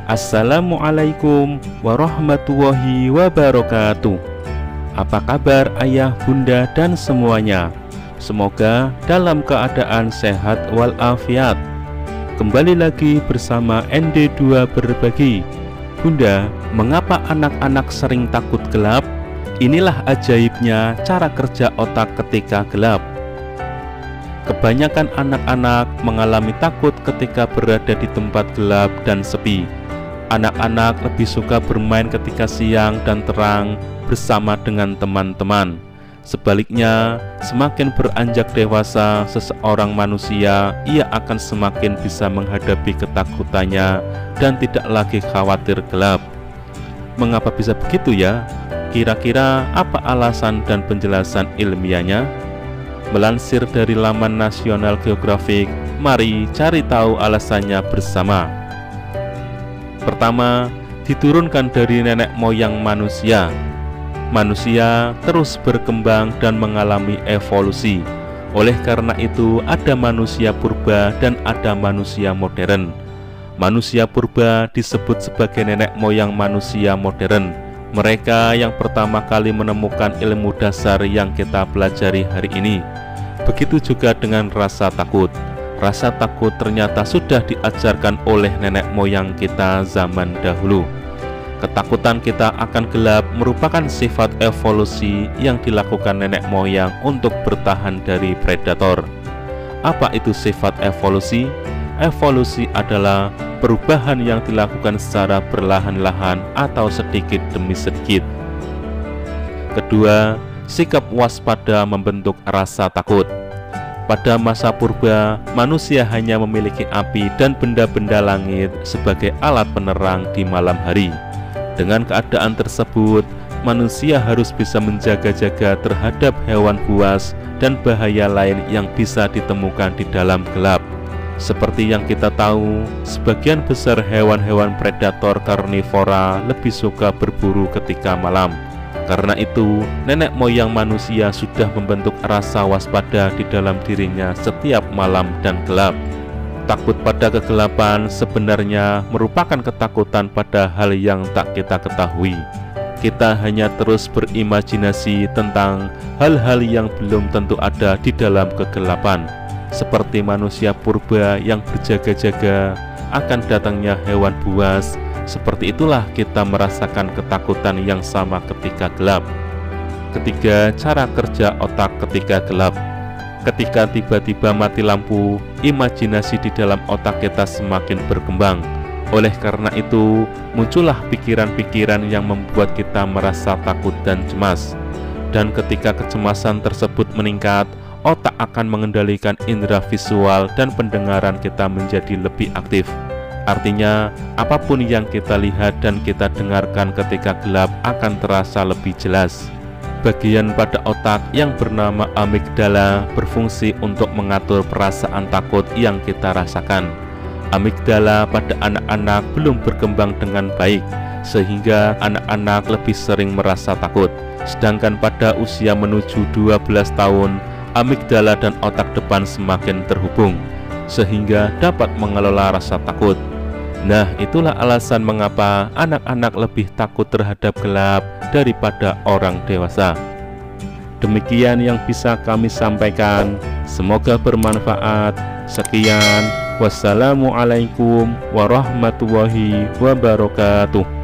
Assalamualaikum warahmatullahi wabarakatuh. Apa kabar ayah, bunda, dan semuanya? Semoga dalam keadaan sehat walafiat. Kembali lagi bersama ND2 Berbagi. Bunda, mengapa anak-anak sering takut gelap? Inilah ajaibnya cara kerja otak ketika gelap. Kebanyakan anak-anak mengalami takut ketika berada di tempat gelap dan sepi. Anak-anak lebih suka bermain ketika siang dan terang bersama dengan teman-teman. Sebaliknya, semakin beranjak dewasa seseorang manusia, ia akan semakin bisa menghadapi ketakutannya dan tidak lagi khawatir gelap. Mengapa bisa begitu ya? Kira-kira apa alasan dan penjelasan ilmiahnya? Melansir dari laman National Geographic, mari cari tahu alasannya bersama. Pertama, diturunkan dari nenek moyang manusia. Manusia terus berkembang dan mengalami evolusi. Oleh karena itu, ada manusia purba dan ada manusia modern. Manusia purba disebut sebagai nenek moyang manusia modern. Mereka yang pertama kali menemukan ilmu dasar yang kita pelajari hari ini. Begitu juga dengan rasa takut. Rasa takut ternyata sudah diajarkan oleh nenek moyang kita zaman dahulu. Ketakutan kita akan gelap merupakan sifat evolusi yang dilakukan nenek moyang untuk bertahan dari predator. Apa itu sifat evolusi? Evolusi adalah perubahan yang dilakukan secara perlahan-lahan atau sedikit demi sedikit. Kedua, sikap waspada membentuk rasa takut. Pada masa purba, manusia hanya memiliki api dan benda-benda langit sebagai alat penerang di malam hari. Dengan keadaan tersebut, manusia harus bisa menjaga-jaga terhadap hewan buas dan bahaya lain yang bisa ditemukan di dalam gelap. Seperti yang kita tahu, sebagian besar hewan-hewan predator karnivora lebih suka berburu ketika malam. Karena itu, nenek moyang manusia sudah membentuk rasa waspada di dalam dirinya setiap malam dan gelap. Takut pada kegelapan sebenarnya merupakan ketakutan pada hal yang tak kita ketahui. Kita hanya terus berimajinasi tentang hal-hal yang belum tentu ada di dalam kegelapan. Seperti manusia purba yang berjaga-jaga akan datangnya hewan buas. Seperti itulah kita merasakan ketakutan yang sama ketika gelap. Ketiga, cara kerja otak ketika gelap. Ketika tiba-tiba mati lampu, imajinasi di dalam otak kita semakin berkembang. Oleh karena itu, muncullah pikiran-pikiran yang membuat kita merasa takut dan cemas. Dan ketika kecemasan tersebut meningkat, otak akan mengendalikan indera visual dan pendengaran kita menjadi lebih aktif. Artinya, apapun yang kita lihat dan kita dengarkan ketika gelap akan terasa lebih jelas. Bagian pada otak yang bernama amigdala berfungsi untuk mengatur perasaan takut yang kita rasakan. Amigdala pada anak-anak belum berkembang dengan baik, sehingga anak-anak lebih sering merasa takut. Sedangkan pada usia menuju 12 tahun, amigdala dan otak depan semakin terhubung, sehingga dapat mengelola rasa takut. Nah, itulah alasan mengapa anak-anak lebih takut terhadap gelap daripada orang dewasa. Demikian yang bisa kami sampaikan. Semoga bermanfaat. Sekian. Wassalamualaikum warahmatullahi wabarakatuh.